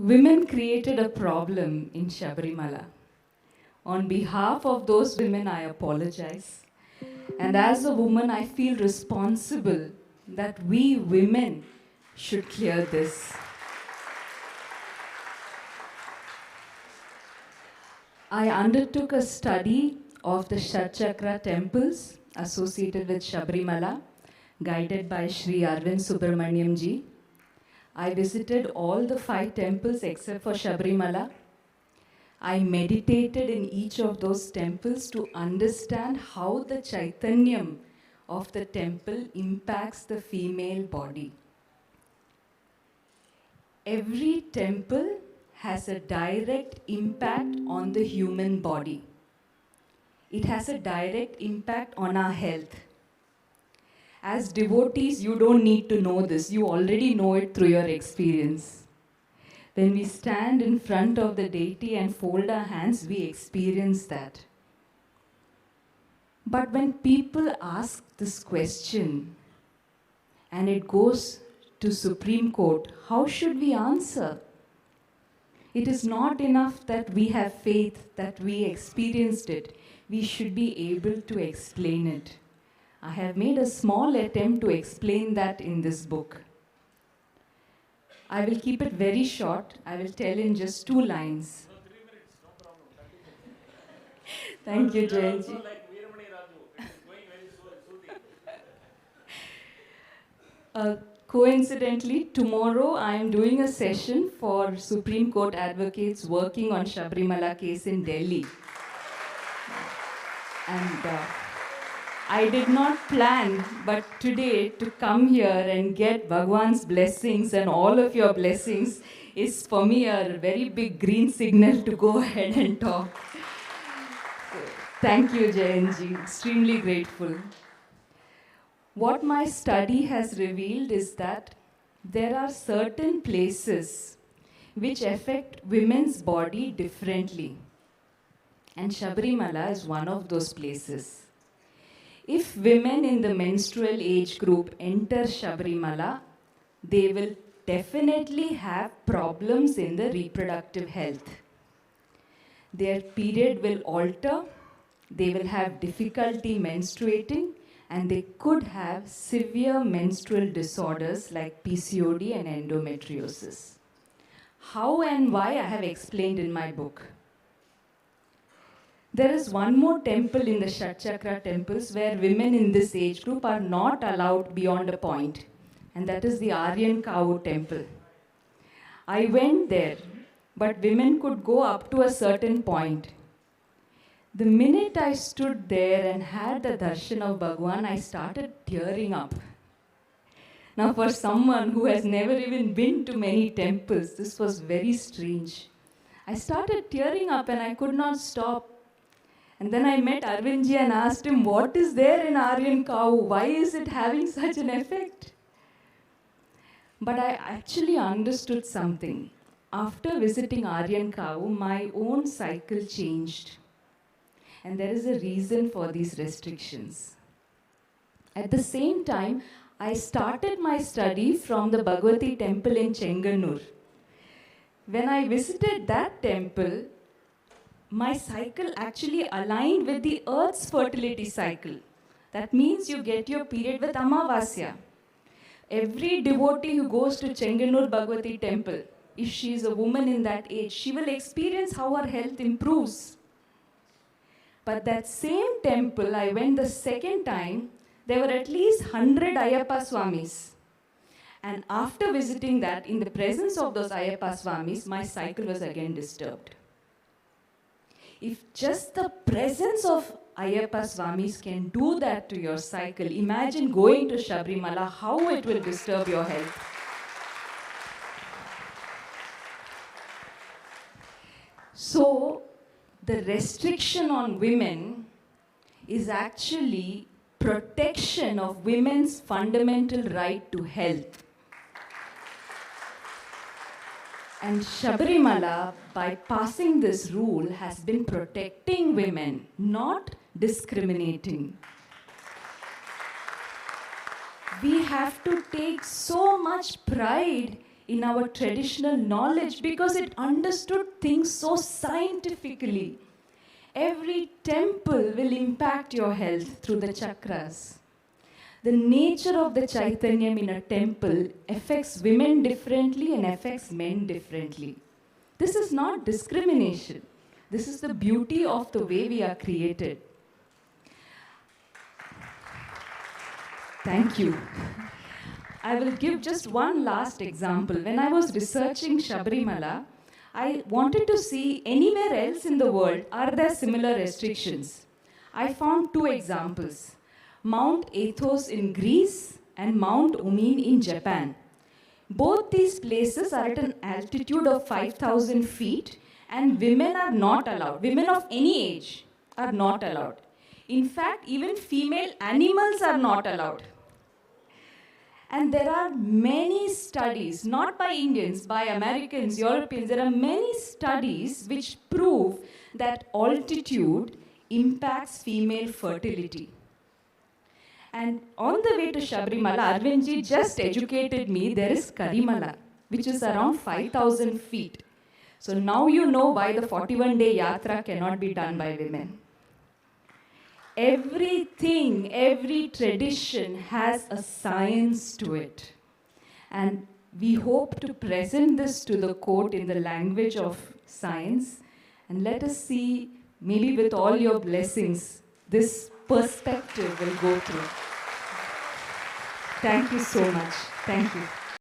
Women created a problem in Sabarimala. On behalf of those women, I apologize. And as a woman, I feel responsible that we women should clear this. I undertook a study of the Shatchakra temples associated with Sabarimala, guided by Sri Arvind Subramaniam ji. I visited all the 5 temples except for Sabarimala. I meditated in each of those temples to understand how the Chaitanyam of the temple impacts the female body. Every temple has a direct impact on the human body. It has a direct impact on our health. As devotees, you don't need to know this. You already know it through your experience. When we stand in front of the deity and fold our hands, we experience that. But when people ask this question, and it goes to Supreme Court, how should we answer? It is not enough that we have faith, that we experienced it. We should be able to explain it. I have made a small attempt to explain that in this book. I will keep it very short. I will tell in just 2 lines. No, 3 minutes, no problem. Thank you, We are Jayanji. also like Veeramani Raju. It is going very soothing. Coincidentally, tomorrow I am doing a session for Supreme Court advocates working on Sabarimala case in Delhi. And I did not plan, but today to come here and get Bhagwan's blessings and all of your blessings is for me a very big green signal to go ahead and talk. So, thank you, Jayanji. Extremely grateful. What my study has revealed is that there are certain places which affect women's body differently. And Sabarimala is one of those places. If women in the menstrual age group enter Sabarimala, they will definitely have problems in the reproductive health. Their period will alter, they will have difficulty menstruating, and they could have severe menstrual disorders like PCOD and endometriosis. How and why I have explained in my book. There is one more temple in the Shatchakra temples where women in this age group are not allowed beyond a point, and that is the Aryan Cow temple. I went there, but women could go up to a certain point. The minute I stood there and had the darshan of Bhagwan, I started tearing up. Now, for someone who has never even been to many temples, this was very strange. I started tearing up and I could not stop. And then I met Arvindji and asked him, what is there in Aryan Cow? Why is it having such an effect? But I actually understood something. After visiting Aryan Cow, my own cycle changed. And there is a reason for these restrictions. At the same time, I started my study from the Bhagavati temple in Chenganur. When I visited that temple, my cycle actually aligned with the earth's fertility cycle. That means you get your period with Amavasya. Every devotee who goes to Chenganur Bhagavati temple, if she is a woman in that age, she will experience how her health improves. But that same temple, I went the second time, there were at least 100 Ayyappa Swamis. And after visiting that, in the presence of those Ayyappa Swamis, my cycle was again disturbed. If just the presence of Ayyappa Swamis can do that to your cycle, imagine going to Sabarimala, how it will disturb your health. So, the restriction on women is actually protection of women's fundamental right to health. And Sabarimala, by passing this rule, has been protecting women, not discriminating. We have to take so much pride in our traditional knowledge because it understood things so scientifically. Every temple will impact your health through the chakras. The nature of the Chaitanyam in a temple affects women differently and affects men differently. This is not discrimination. This is the beauty of the way we are created. Thank you. I will give just one last example. When I was researching Sabarimala, I wanted to see anywhere else in the world, are there similar restrictions? I found two examples. Mount Athos in Greece and Mount Umin in Japan. Both these places are at an altitude of 5,000 feet and women are not allowed. Women of any age are not allowed. In fact, even female animals are not allowed. And there are many studies, not by Indians, by Americans, Europeans, there are many studies which prove that altitude impacts female fertility. And on the way to Sabarimala, Arvindji just educated me, there is Karimala, which is around 5,000 feet. So now you know why the 41-day yatra cannot be done by women. Everything, every tradition has a science to it. And we hope to present this to the court in the language of science. And let us see, maybe with all your blessings, this perspective will go through. Thank you so much. Thank you.